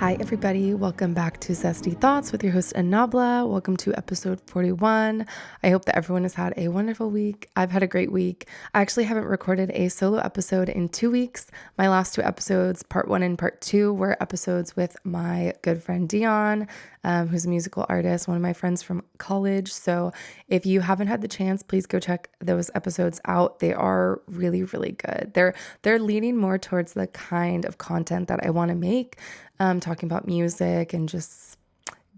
Hi, everybody. Welcome back to Zesty Thoughts with your host, Annábla. Welcome to episode 41. I hope that everyone has had a wonderful week. I've had a great week. I actually haven't recorded a solo episode in 2 weeks. My last two episodes, part 1 and part 2, were episodes with my good friend Dion, who's a musical artist, one of my friends from college. So if you haven't had the chance, please go check those episodes out. They are really, really good. They're leaning more towards the kind of content that I want to make. Talking about music and just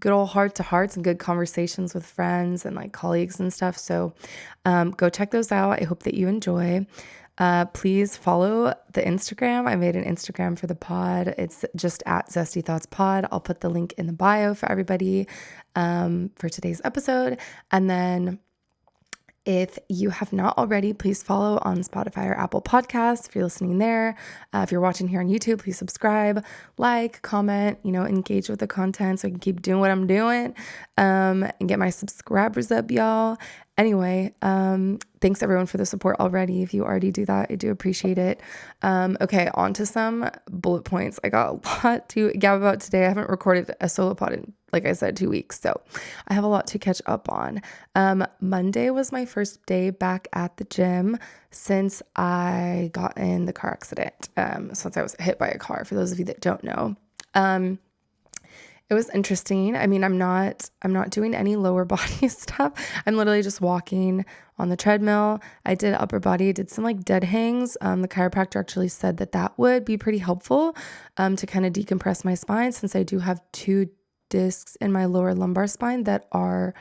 good old heart to hearts and good conversations with friends and like colleagues and stuff. So go check those out. I hope that you enjoy. Please follow the Instagram. I made an Instagram for the pod. It's just at Zesty Thoughts Pod. I'll put the link in the bio for everybody for today's episode. And then if you have not already, please follow on Spotify or Apple Podcasts if you're listening there. If you're watching here on YouTube, please subscribe, like, comment, engage with the content so I can keep doing what I'm doing and get my subscribers up, y'all. Anyway, thanks everyone for the support already. If you already do that, I do appreciate it. Okay, on to some bullet points. I got a lot to gab about today. I haven't recorded a solo pod in, like I said, 2 weeks, so I have a lot to catch up on. Monday was my first day back at the gym since I got in the car accident, since I was hit by a car, for those of you that don't know. It was interesting. I mean, I'm not doing any lower body stuff. I'm literally just walking on the treadmill. I did upper body, did some like dead hangs. The chiropractor actually said that would be pretty helpful to kind of decompress my spine, since I do have 2 discs in my lower lumbar spine that are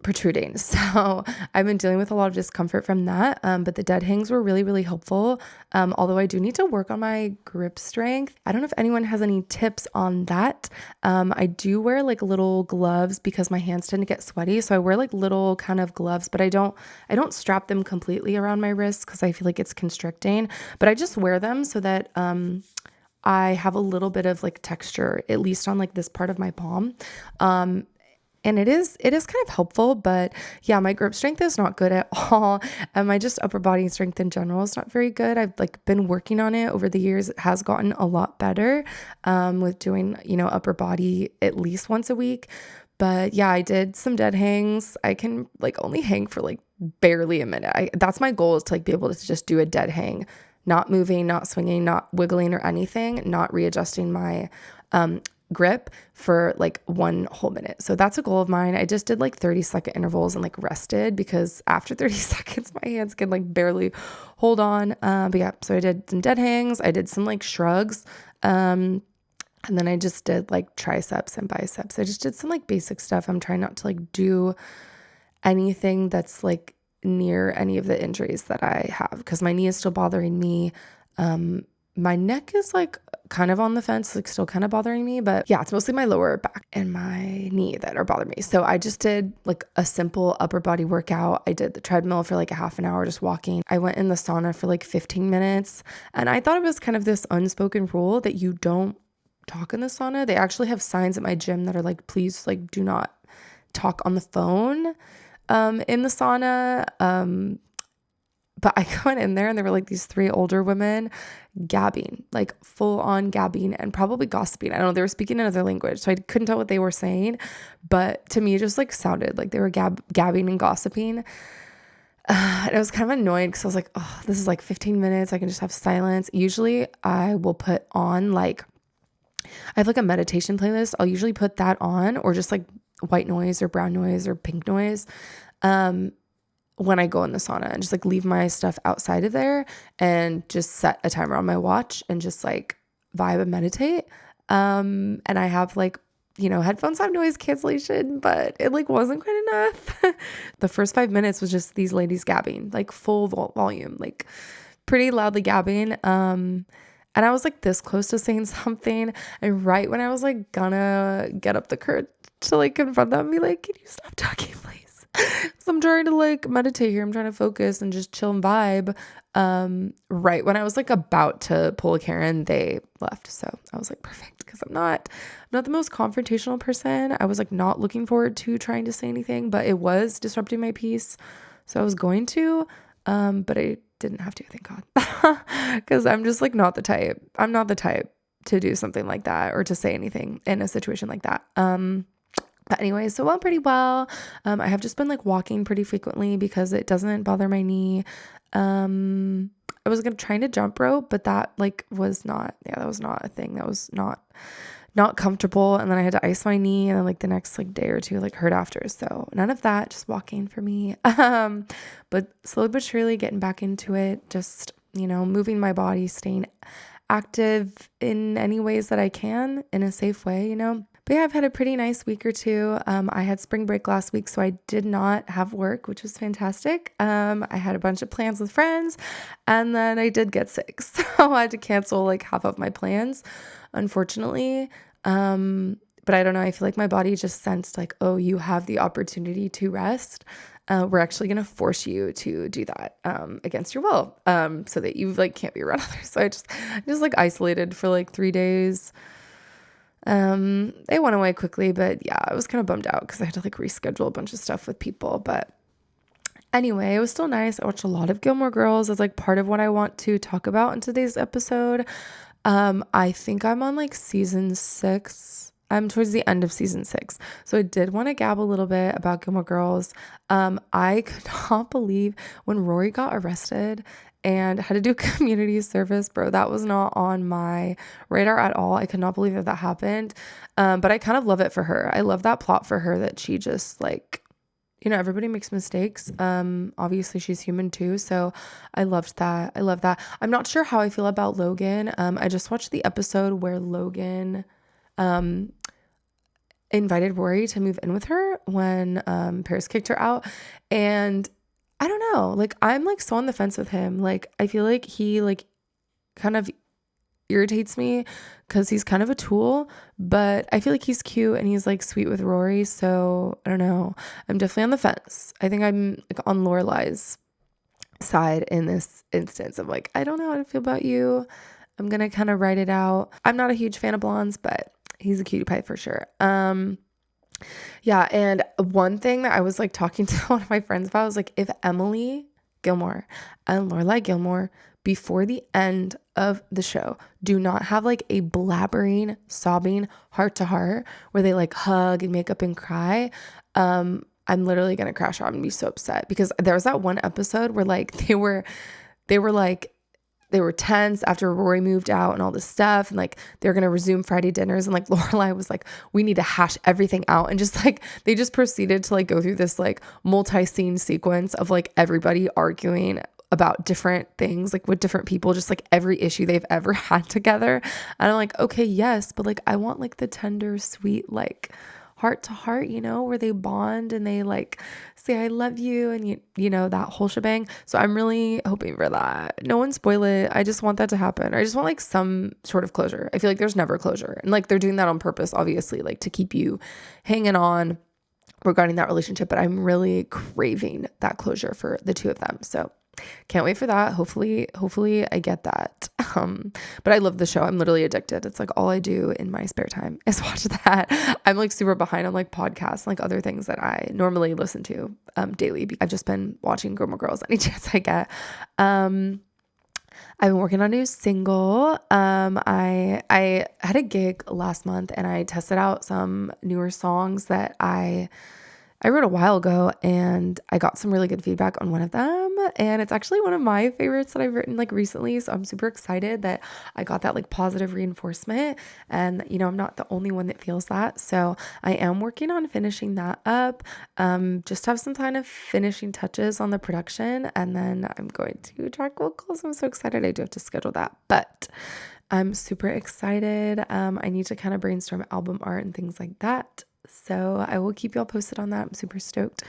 protruding. So I've been dealing with a lot of discomfort from that. But the dead hangs were really, really helpful. Although I do need to work on my grip strength. I don't know if anyone has any tips on that. I do wear like little gloves because my hands tend to get sweaty. So I wear like little kind of gloves, but I don't strap them completely around my wrists because I feel like it's constricting, but I just wear them so that, I have a little bit of like texture, at least on like this part of my palm. And it is kind of helpful, but yeah, my grip strength is not good at all. And my just upper body strength in general is not very good. I've like been working on it over the years. It has gotten a lot better, with doing, upper body at least once a week. But yeah, I did some dead hangs. I can like only hang for like barely a minute. That's my goal, is to like be able to just do a dead hang, not moving, not swinging, not wiggling or anything, not readjusting my, grip for like 1 whole minute. So that's a goal of mine. I just did like 30-second intervals and like rested, because after 30 seconds, my hands can like barely hold on. But yeah, so I did some dead hangs. I did some like shrugs. And then I just did like triceps and biceps. I just did some like basic stuff. I'm trying not to like do anything that's like near any of the injuries that I have, because my knee is still bothering me. My neck is like kind of on the fence, like still kind of bothering me, but yeah, it's mostly my lower back and my knee that are bothering me. So I just did like a simple upper body workout. I did the treadmill for like a half an hour, just walking. I went in the sauna for like 15 minutes, and I thought it was kind of this unspoken rule that you don't talk in the sauna. They actually have signs at my gym that are like, please, like, do not talk on the phone in the sauna. But I went in there and there were like these 3 older women gabbing, like full on gabbing and probably gossiping. I don't know, they were speaking another language, so I couldn't tell what they were saying, but to me it just like sounded like they were gabbing and gossiping. And I was kind of annoyed because I was like, oh, this is like 15 minutes. I can just have silence. Usually I will put on like, I have like a meditation playlist. I'll usually put that on, or just like white noise or brown noise or pink noise. When I go in the sauna, and just like leave my stuff outside of there and just set a timer on my watch and just like vibe and meditate. And I have like, headphones have noise cancellation, but it like wasn't quite enough. The first 5 minutes was just these ladies gabbing, like full volume, like pretty loudly gabbing. And I was like this close to saying something. And right when I was like gonna get up the courage to like confront them and be like, can you stop talking, please? So I'm trying to like meditate here. I'm trying to focus and just chill and vibe. Right when I was like about to pull a Karen, they left. So I was like, perfect, because I'm not the most confrontational person. I was like not looking forward to trying to say anything, but it was disrupting my peace. So I was going to, but I didn't have to, thank God. Because I'm just like not the type. I'm not the type to do something like that or to say anything in a situation like that. But anyway, so it went pretty well. I have just been like walking pretty frequently because it doesn't bother my knee. I was trying to jump rope, but that like was not, that was not a thing. That was not comfortable. And then I had to ice my knee, and then like the next like day or two like hurt after. So none of that, just walking for me. But slowly but surely getting back into it, just, moving my body, staying active in any ways that I can in a safe way, But yeah, I've had a pretty nice week or two. I had spring break last week, so I did not have work, which was fantastic. I had a bunch of plans with friends, and then I did get sick. So I had to cancel like half of my plans, unfortunately. But I don't know. I feel like my body just sensed like, oh, you have the opportunity to rest. We're actually going to force you to do that against your will, so that you like can't be around others. So I just like isolated for like 3 days. They went away quickly, but yeah, I was kind of bummed out because I had to like reschedule a bunch of stuff with people. But anyway, it was still nice. I watched a lot of Gilmore Girls as like part of what I want to talk about in today's episode. I think I'm on like season 6. I'm towards the end of season 6. So I did want to gab a little bit about Gilmore Girls. I could not believe when Rory got arrested and had to do community service, bro. That was not on my radar at all. I could not believe that happened. But I kind of love it for her. I love that plot for her, that she just like, everybody makes mistakes. Obviously she's human too. So I loved that. I love that. I'm not sure how I feel about Logan. I just watched the episode where Logan, invited Rory to move in with her when, Paris kicked her out. And I don't know, like, I'm like so on the fence with him. Like, I feel like he like kind of irritates me because he's kind of a tool, but I feel like he's cute and he's like sweet with Rory. So I don't know. I'm definitely on the fence. I think I'm like on Lorelai's side in this instance of like, I don't know how to feel about you. I'm going to kind of write it out. I'm not a huge fan of blondes, but he's a cutie pie for sure. Yeah. And one thing that I was like talking to one of my friends about was like, if Emily Gilmore and Lorelai Gilmore before the end of the show do not have like a blabbering, sobbing heart to heart where they like hug and make up and cry, I'm literally going to crash out and be so upset, because there was that one episode where like they were tense after Rory moved out and all this stuff, and like they're going to resume Friday dinners, and like Lorelai was like, we need to hash everything out, and just like they just proceeded to like go through this like multi-scene sequence of like everybody arguing about different things, like with different people, just like every issue they've ever had together. And I'm like, okay, yes, but like I want like the tender, sweet, like heart to heart, where they bond and they like say I love you, and you know that whole shebang. So I'm really hoping for that. No one spoil it. I just want that to happen. I just want like some sort of closure. I feel like there's never closure, and like they're doing that on purpose, obviously, like to keep you hanging on regarding that relationship. But I'm really craving that closure for the two of them. So can't wait for that. Hopefully I get that. But I love the show. I'm literally addicted. It's like all I do in my spare time is watch that. I'm like super behind on like podcasts, like other things that I normally listen to daily. I've just been watching Gilmore Girls any chance I get. I've been working on a new single. I had a gig last month and I tested out some newer songs that I wrote a while ago, and I got some really good feedback on one of them, and it's actually one of my favorites that I've written like recently. So I'm super excited that I got that like positive reinforcement, and I'm not the only one that feels that. So I am working on finishing that up, just have some kind of finishing touches on the production, and then I'm going to track vocals. I'm so excited. I do have to schedule that, but I'm super excited. I need to kind of brainstorm album art and things like that. So I will keep y'all posted on that. I'm super stoked.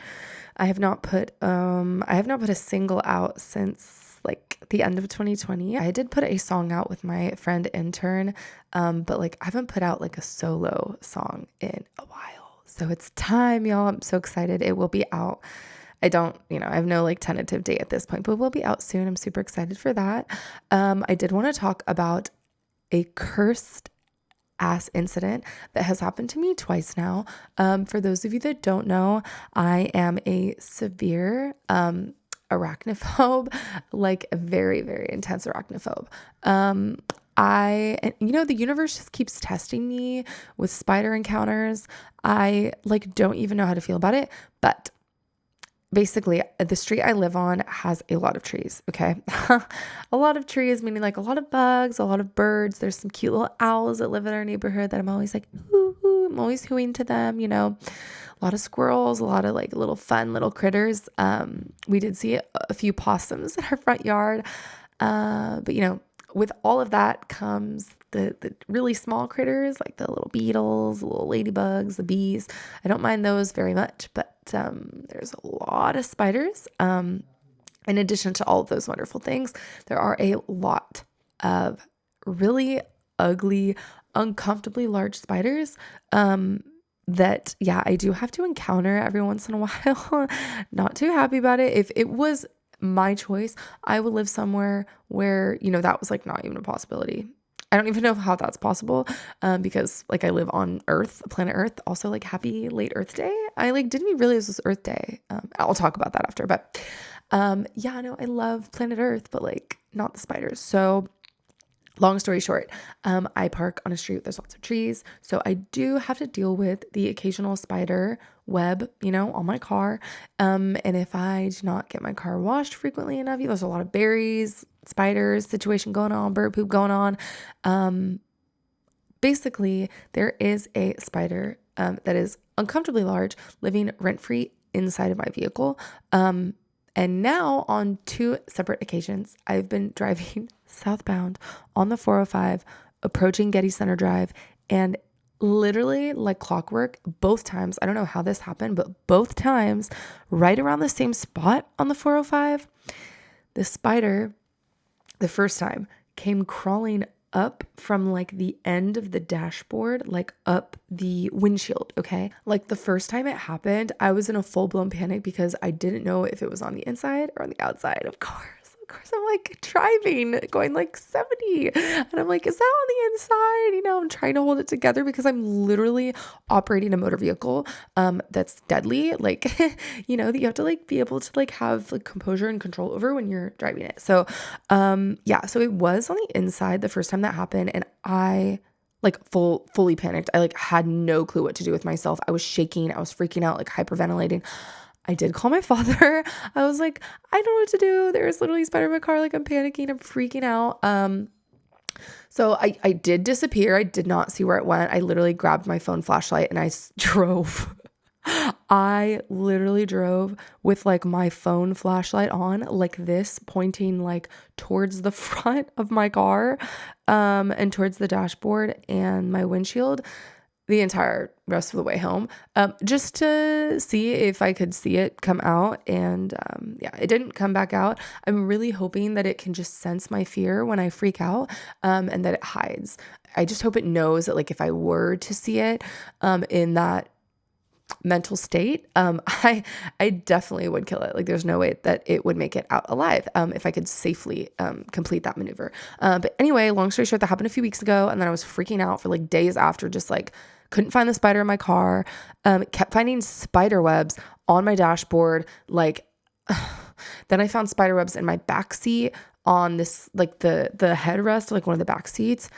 I have not put a single out since like the end of 2020. I did put a song out with my friend intern, but like I haven't put out like a solo song in a while. So it's time, y'all. I'm so excited. It will be out. I have no like tentative date at this point, but it will be out soon. I'm super excited for that. I did want to talk about a cursed ass incident that has happened to me twice now. For those of you that don't know, I am a severe arachnophobe, like a very, very intense arachnophobe. and the universe just keeps testing me with spider encounters. I like don't even know how to feel about it, but basically the street I live on has a lot of trees. Okay. A lot of trees, meaning like a lot of bugs, a lot of birds. There's some cute little owls that live in our neighborhood that I'm always like, hoo, hoo. I'm always hooing to them, a lot of squirrels, a lot of like little fun little critters. We did see a few possums in our front yard. But with all of that comes the really small critters, like the little beetles, the little ladybugs, the bees. I don't mind those very much, but there's a lot of spiders. In addition to all of those wonderful things, there are a lot of really ugly, uncomfortably large spiders. That, yeah, I do have to encounter every once in a while. Not too happy about it. If it was my choice, I would live somewhere where, that was like not even a possibility. I don't even know how that's possible, because like I live on Earth, planet Earth. Also, like happy late Earth Day. I like didn't even realize it was Earth Day. I'll talk about that after, but yeah, no, I love planet Earth, but like not the spiders. So long story short, I park on a street. There's lots of trees. So I do have to deal with the occasional spider web, on my car. And if I do not get my car washed frequently enough, there's a lot of berries, spiders situation going on, bird poop going on. Basically, there is a spider that is uncomfortably large living rent-free inside of my vehicle. And now on 2 separate occasions, I've been driving southbound on the 405, approaching Getty Center Drive, and literally like clockwork, both times, I don't know how this happened, but both times, right around the same spot on the 405, the spider, the first time, came crawling up from like the end of the dashboard, like up the windshield. Okay. Like the first time it happened, I was in a full blown panic because I didn't know if it was on the inside or on the outside. Of course, I'm like driving, going like 70. And I'm like, is that on the inside? I'm trying to hold it together because I'm literally operating a motor vehicle that's deadly. Like, that you have to like be able to like have like composure and control over when you're driving it. So, yeah, so it was on the inside the first time that happened. And I like fully panicked. I like had no clue what to do with myself. I was shaking. I was freaking out, like hyperventilating. I did call my father. I was like, I don't know what to do. There's literally a spider in my car. Like I'm panicking. I'm freaking out. So I did disappear. I did not see where it went. I literally grabbed my phone flashlight and I drove. I literally drove with like my phone flashlight on like this, pointing like towards the front of my car, and towards the dashboard and my windshield the entire rest of the way home, just to see if I could see it come out. And yeah, it didn't come back out. I'm really hoping that it can just sense my fear when I freak out, and that it hides. I just hope it knows that like if I were to see it in that mental state, I definitely would kill it. Like there's no way that it would make it out alive if I could safely complete that maneuver. But anyway, long story short, that happened a few weeks ago, and then I was freaking out for like days after, just like couldn't find the spider in my car, kept finding spider webs on my dashboard. Like then I found spider webs in my back seat on this, like the headrest, like one of the back seats.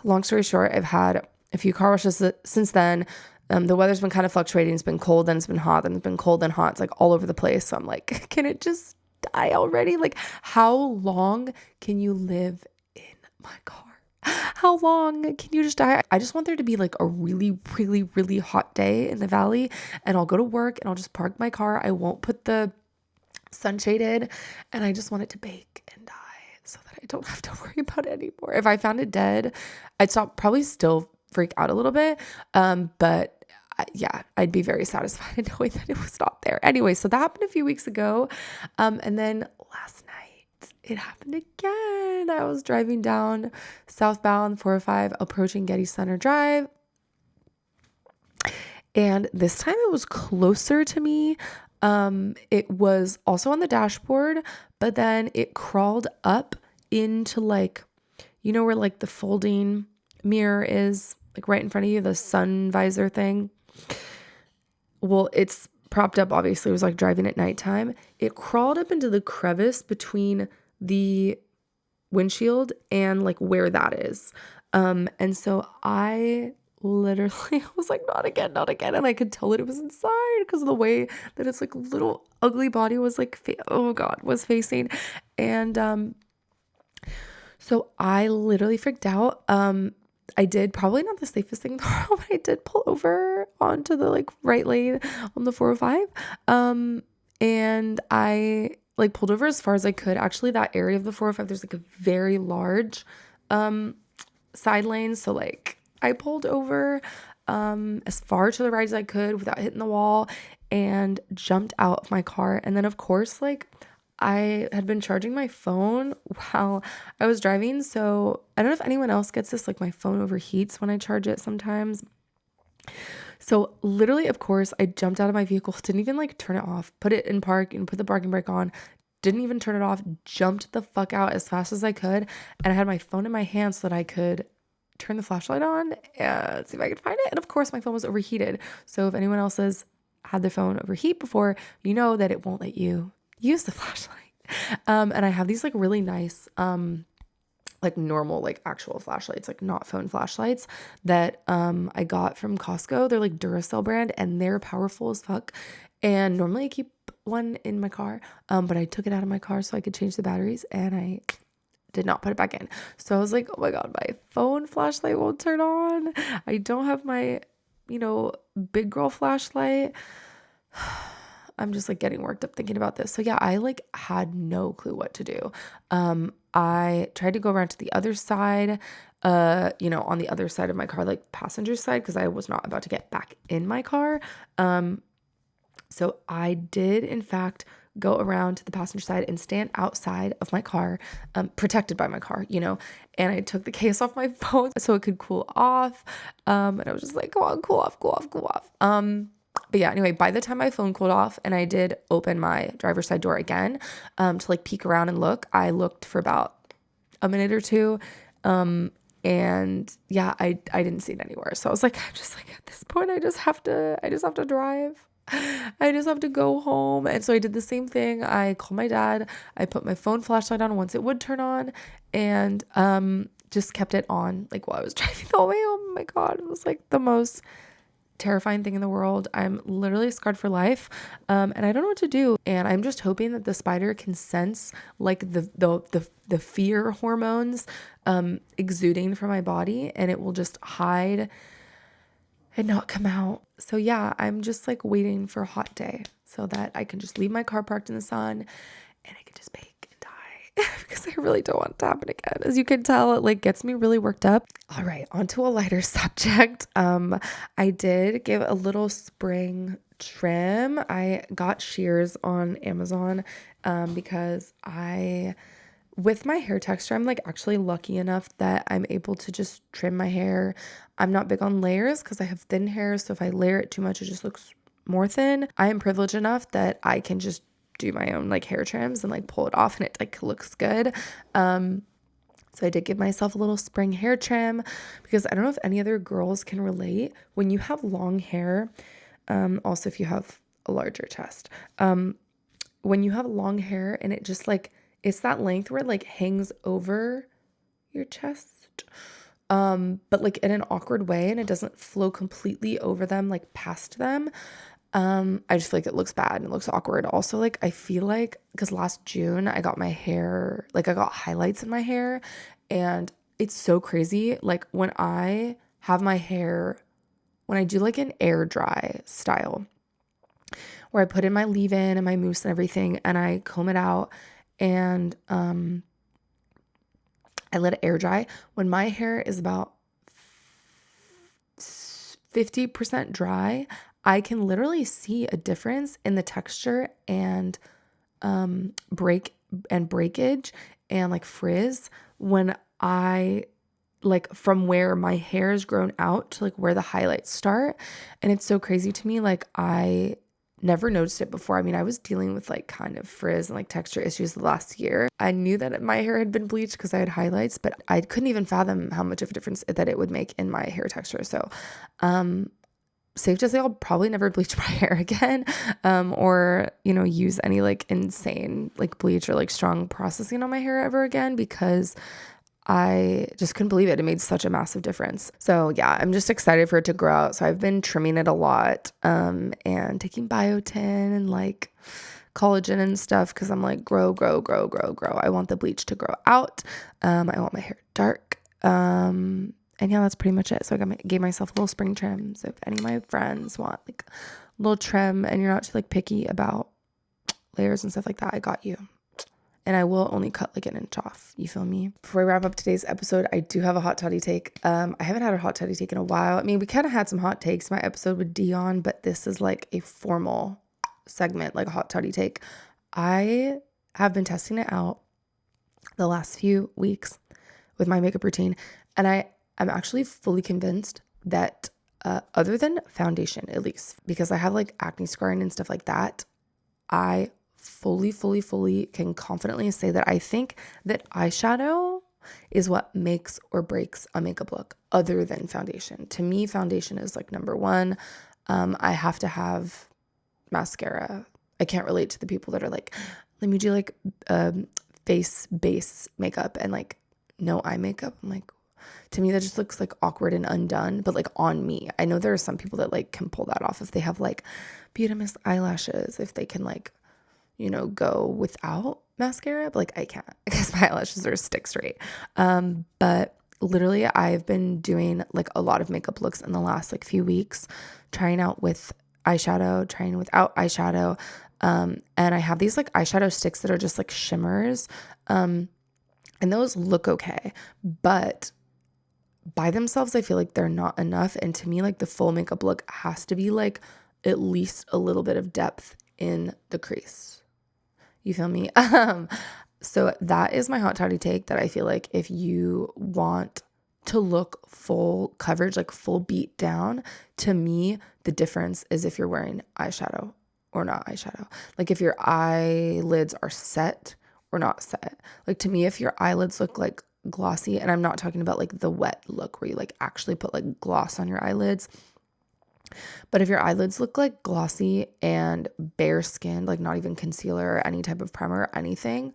Long story short, I've had a few car washes since then. The weather's been kind of fluctuating. It's been cold, then it's been hot, then it's been cold, then hot. It's like all over the place. So I'm like, can it just die already? Like, how long can you live in my car? How long can you just die? I just want there to be like a really, really, really hot day in the valley, and I'll go to work and I'll just park my car. I won't put the sunshade in, and I just want it to bake and die so that I don't have to worry about it anymore. If I found it dead, I'd probably still freak out a little bit. But yeah, I'd be very satisfied in knowing that it was not there. Anyway, so that happened a few weeks ago. And then last night it happened again. I was driving down southbound 405, approaching Getty Center Drive. And this time it was closer to me. It was also on the dashboard, but then it crawled up into like, where like the folding mirror is, like right in front of you, the sun visor thing. Well, it's propped up, obviously. It was like driving at nighttime. It crawled up into the crevice between the windshield and like where that is. And so I literally was like, not again, not again. And I could tell that it was inside because of the way that its like little ugly body was like, was facing. And so I literally freaked out. I did probably not the safest thing in the world, but I did pull over onto the like right lane on the 405. And I like pulled over as far as I could. Actually, that area of the 405, there's like a very large side lane. So like I pulled over as far to the right as I could without hitting the wall and jumped out of my car. And then of course, like I had been charging my phone while I was driving. So I don't know if anyone else gets this, like my phone overheats when I charge it sometimes. So literally, of course, I jumped out of my vehicle, didn't even like turn it off, put it in park and put the parking brake on, didn't even turn it off, jumped the fuck out as fast as I could. And I had my phone in my hand so that I could turn the flashlight on and see if I could find it. And of course, my phone was overheated. So if anyone else has had their phone overheat before, you know that it won't let you use the flashlight. And I have these like really nice, like normal, like actual flashlights, like not phone flashlights that, I got from Costco. They're like Duracell brand and they're powerful as fuck. And normally I keep one in my car. But I took it out of my car so I could change the batteries and I did not put it back in. So I was like, oh my God, my phone flashlight won't turn on. I don't have my, big girl flashlight. I'm just like getting worked up thinking about this. So yeah, I like had no clue what to do. I tried to go around to the other side, on the other side of my car, like passenger side, because I was not about to get back in my car. So I did in fact go around to the passenger side and stand outside of my car, protected by my car, and I took the case off my phone so it could cool off. And I was just like, come on, cool off, cool off, cool off. But yeah, anyway, by the time my phone cooled off and I did open my driver's side door again, to like peek around and look, I looked for about a minute or two. And yeah, I didn't see it anywhere. So I was like, I'm just like, at this point, I just have to drive. I just have to go home. And so I did the same thing. I called my dad. I put my phone flashlight on once it would turn on and, just kept it on like while I was driving the way home. Oh my God. It was like the most terrifying thing in the world. I'm literally scarred for life. And I don't know what to do. And I'm just hoping that the spider can sense like the fear hormones, exuding from my body and it will just hide and not come out. So yeah, I'm just like waiting for a hot day so that I can just leave my car parked in the sun and I can just bake and die because I really don't want it to happen again. As you can tell, it like gets me really worked up. All right, on to a lighter subject. I did give a little spring trim. I got shears on Amazon because with my hair texture, I'm like actually lucky enough that I'm able to just trim my hair. I'm not big on layers because I have thin hair. So if I layer it too much, it just looks more thin. I am privileged enough that I can just do my own like hair trims and like pull it off and it like looks good. So I did give myself a little spring hair trim because I don't know if any other girls can relate. When you have long hair, also if you have a larger chest, when you have long hair and it just like, it's that length where it like hangs over your chest, but like in an awkward way and it doesn't flow completely over them, like past them. I just feel like it looks bad and it looks awkward. Also, like I feel like because last June I got my hair, like I got highlights in my hair and it's so crazy. Like when I have my hair, when I do like an air dry style where I put in my leave-in and my mousse and everything and I comb it out and I let it air dry. When my hair is about 50% dry, I can literally see a difference in the texture and breakage and like frizz when I like from where my hair is grown out to like where the highlights start. And it's so crazy to me. Like I never noticed it before. I mean, I was dealing with like kind of frizz and like texture issues the last year. I knew that my hair had been bleached because I had highlights, but I couldn't even fathom how much of a difference that it would make in my hair texture. So, safe to say I'll probably never bleach my hair again, or, use any like insane like bleach or like strong processing on my hair ever again, because I just couldn't believe it. It made such a massive difference. So yeah, I'm just excited for it to grow out. So I've been trimming it a lot, and taking biotin and like collagen and stuff, because I'm like, grow. I want the bleach to grow out. I want my hair dark. And yeah, that's pretty much it. So gave myself a little spring trim. So if any of my friends want like a little trim and you're not too like picky about layers and stuff like that, I got you. And I will only cut like an inch off. You feel me? Before I wrap up today's episode, I do have a hot toddy take. I haven't had a hot toddy take in a while. I mean, we kind of had some hot takes, my episode with Dion, but this is like a formal segment, like a hot toddy take. I have been testing it out the last few weeks with my makeup routine, and I'm actually fully convinced that other than foundation, at least, because I have like acne scarring and stuff like that, I fully can confidently say that I think that eyeshadow is what makes or breaks a makeup look other than foundation. To me, foundation is like number one. I have to have mascara. I can't relate to the people that are like, let me do like face base makeup and like no eye makeup. I'm like, to me, that just looks like awkward and undone, but like on me. I know there are some people that like can pull that off if they have like Beauty eyelashes, if they can like, go without mascara, but like I can't because my eyelashes are stick straight. But literally I've been doing like a lot of makeup looks in the last like few weeks, trying out with eyeshadow, trying without eyeshadow. And I have these like eyeshadow sticks that are just like shimmers. And those look okay, but by themselves, I feel like they're not enough. And to me, like the full makeup look has to be like at least a little bit of depth in the crease. You feel me? So that is my hot toddy take, that I feel like if you want to look full coverage, like full beat down, to me, the difference is if you're wearing eyeshadow or not eyeshadow. Like if your eyelids are set or not set. Like to me, if your eyelids look like glossy, and I'm not talking about like the wet look where you like actually put like gloss on your eyelids, but if your eyelids look like glossy and bare skinned, like not even concealer or any type of primer or anything,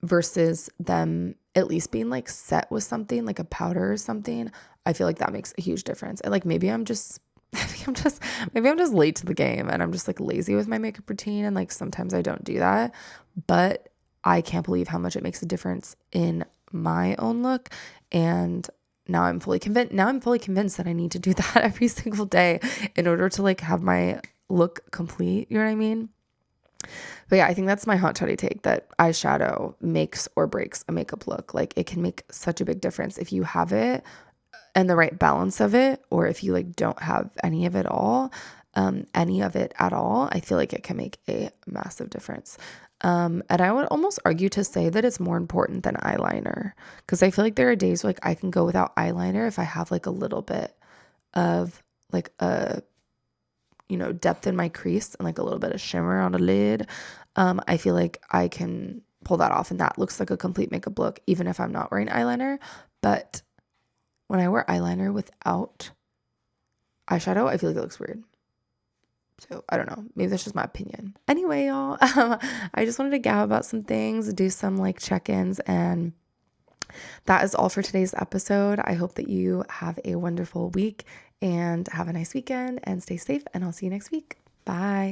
versus them at least being like set with something like a powder or something, I feel like that makes a huge difference. And like maybe I'm just late to the game and I'm just like lazy with my makeup routine, and like sometimes I don't do that, but I can't believe how much it makes a difference in my own look. And now I'm fully convinced that I need to do that every single day in order to like have my look complete. You know what I mean? But yeah, I think that's my hot toddy take, that eyeshadow makes or breaks a makeup look. Like it can make such a big difference if you have it and the right balance of it, or if you like don't have any of it at all. I feel like it can make a massive difference. And I would almost argue to say that it's more important than eyeliner, because I feel like there are days where like I can go without eyeliner if I have like a little bit of like a, depth in my crease and like a little bit of shimmer on a lid. I feel like I can pull that off and that looks like a complete makeup look, even if I'm not wearing eyeliner. But when I wear eyeliner without eyeshadow, I feel like it looks weird. So I don't know, maybe that's just my opinion. Anyway, y'all, I just wanted to gab about some things, do some like check-ins, and that is all for today's episode. I hope that you have a wonderful week and have a nice weekend and stay safe, and I'll see you next week. Bye.